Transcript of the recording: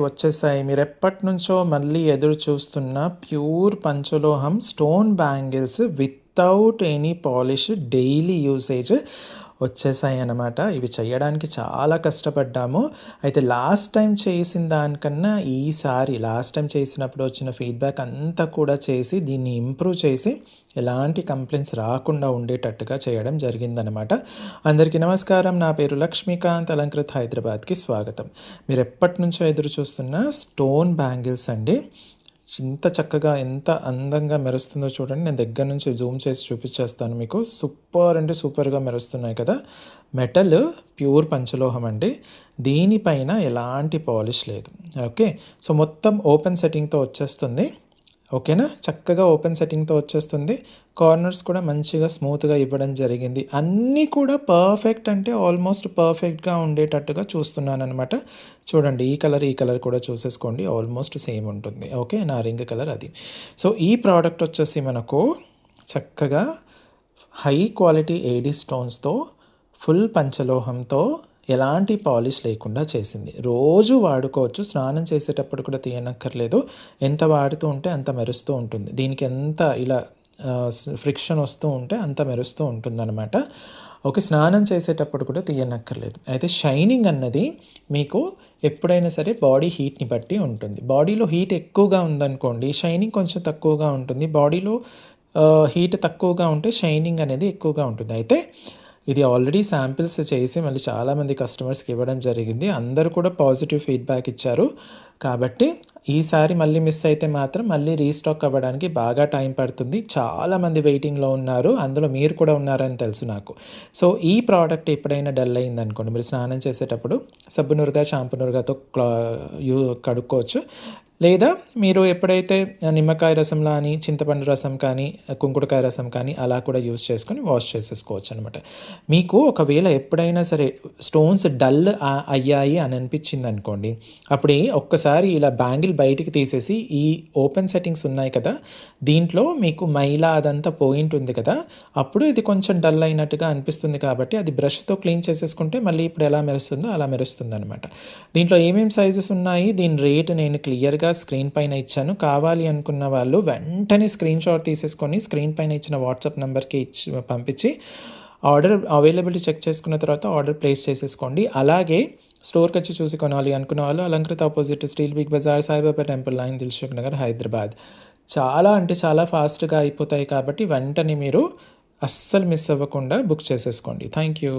వచ్చేసాయి. మీరెప్పటినుంచో మళ్ళీ ఎదురు చూస్తున్న ప్యూర్ పంచలోహం stone bangles without any polish daily usage వచ్చేసాయన్నమాట. ఇవి చేయడానికి చాలా కష్టపడ్డాము. అయితే లాస్ట్ టైం చేసిన దానికన్నా లాస్ట్ టైం చేసినప్పుడు వచ్చిన ఫీడ్‌బ్యాక్ అంతా కూడా చేసి దీన్ని ఇంప్రూవ్ చేసి ఎలాంటి కంప్లెయింట్స్ రాకుండా ఉండేటట్టుగా చేయడం జరిగిందనమాట. అందరికీ నమస్కారం. నా పేరు లక్ష్మీకాంత్. అలంకృత్ హైదరాబాద్‌కి స్వాగతం. మీరెప్పటినుంచో ఎదురు చూస్తున్న స్టోన్ బ్యాంగిల్స్ అండి. ఇంత చక్కగా ఎంత అందంగా మెరుస్తుందో చూడండి. నేను దగ్గర నుంచి జూమ్ చేసి చూపించేస్తాను మీకు. సూపర్ అంటే సూపర్‌గా మెరుస్తున్నాయి కదా! మెటల్ ప్యూర్ పంచలోహం అండి. దీనిపైన ఎలాంటి పాలిష్ లేదు. ఓకే. సో, మొత్తం ఓపెన్ సెట్టింగ్‌తో వచ్చేస్తుంది. ఓకేనా? చక్కగా ఓపెన్ సెట్టింగ్‌తో వచ్చేస్తుంది. కార్నర్స్ కూడా మంచిగా స్మూత్‌గా ఇవ్వడం జరిగింది. అన్నీ కూడా పర్ఫెక్ట్ అంటే ఆల్మోస్ట్ పర్ఫెక్ట్‌గా ఉండేటట్టుగా చూస్తున్నాననమాట. చూడండి, ఈ కలర్ కూడా చూసేసుకోండి. ఆల్మోస్ట్ సేమ్ ఉంటుంది. ఓకే. నా రింగ్ కలర్ అది. సో, ఈ ప్రోడక్ట్ వచ్చేసి మనకు చక్కగా హై క్వాలిటీ ఏడీ స్టోన్స్‌తో ఫుల్ పంచలోహంతో ఎలాంటి పాలిష్ లేకుండా చేసింది. రోజు వాడుకోవచ్చు. స్నానం చేసేటప్పుడు కూడా తీయనక్కర్లేదు. ఎంత వాడుతూ ఉంటే అంత మెరుస్తూ ఉంటుంది. దీనికి ఎంత ఇలా ఫ్రిక్షన్ వస్తూ ఉంటే అంత మెరుస్తూ ఉంటుందన్నమాట. ఓకే. స్నానం చేసేటప్పుడు కూడా తీయనక్కర్లేదు. అయితే షైనింగ్ అన్నది మీకు ఎప్పుడైనా సరే బాడీ హీట్‌ని బట్టి ఉంటుంది. బాడీలో హీట్ ఎక్కువగా ఉందనుకోండి, షైనింగ్ కొంచెం తక్కువగా ఉంటుంది. బాడీలో హీట్ తక్కువగా ఉంటే షైనింగ్ అనేది ఎక్కువగా ఉంటుంది. అయితే ఇది ఆల్రెడీ శాంపిల్స్ చేసి మళ్ళీ చాలామంది కస్టమర్స్‌కి ఇవ్వడం జరిగింది. అందరూ కూడా పాజిటివ్ ఫీడ్‌బ్యాక్ ఇచ్చారు. కాబట్టి ఈసారి మళ్ళీ మిస్ అయితే మాత్రం మళ్ళీ రీస్టాక్ అవ్వడానికి బాగా టైం పడుతుంది. చాలామంది వెయిటింగ్‌లో ఉన్నారు. అందులో మీరు కూడా ఉన్నారని తెలుసు నాకు. సో, ఈ ప్రోడక్ట్ ఎప్పుడైనా డల్ అయిందనుకోండి, మీరు స్నానం చేసేటప్పుడు సబ్బు నురగ, షాంపూ నురగతో కడుక్కోవచ్చు. లేదా మీరు ఎప్పుడైతే నిమ్మకాయ రసం కానీ, చింతపండు రసం కానీ, కుంకుడుకాయ రసం కానీ అలా కూడా యూజ్ చేసుకొని వాష్ చేసేసుకోవచ్చు అనమాట. మీకు ఒకవేళ ఎప్పుడైనా సరే స్టోన్స్ డల్ అయ్యాయి అని అనిపించింది అనుకోండి, అప్పుడు ఒక్కసారి ఇలా బ్యాంగిల్ బయటికి తీసేసి ఈ ఓపెన్ సెట్టింగ్స్ ఉన్నాయి కదా, దీంట్లో మీకు మైలా అదంతా పోయింటుంది కదా, అప్పుడు ఇది కొంచెం డల్ అయినట్టుగా అనిపిస్తుంది కాబట్టి అది బ్రష్తో క్లీన్ చేసేసుకుంటే మళ్ళీ ఇప్పుడు ఎలా మెరుస్తుందో అలా మెరుస్తుంది అనమాట. దీంట్లో ఏమేమి సైజెస్ ఉన్నాయి, దీని రేట్ నేను క్లియర్గా స్క్రీన్ పైన ఇచ్చాను. కావాలి అనుకున్న వాళ్ళు వెంటనే స్క్రీన్ షాట్ తీసేసుకొని స్క్రీన్ పైన ఇచ్చిన వాట్సాప్ నెంబర్కి పంపించి ఆర్డర్ అవైలబిలిటీ చెక్ చేసుకున్న తర్వాత ఆర్డర్ ప్లేస్ చేసేసుకోండి. అలాగే స్టోర్కి వచ్చి చూసి కొనాలి అనుకున్న వాళ్ళు Alankrita opposite steel Big Bazaar, Saibaba temple line, Dilsukh Nagar, Hyderabad. చాలా అంటే చాలా ఫాస్ట్గా అయిపోతాయి కాబట్టి వెంటనే మీరు అస్సలు మిస్ అవ్వకుండా బుక్ చేసేసుకోండి. Thank you.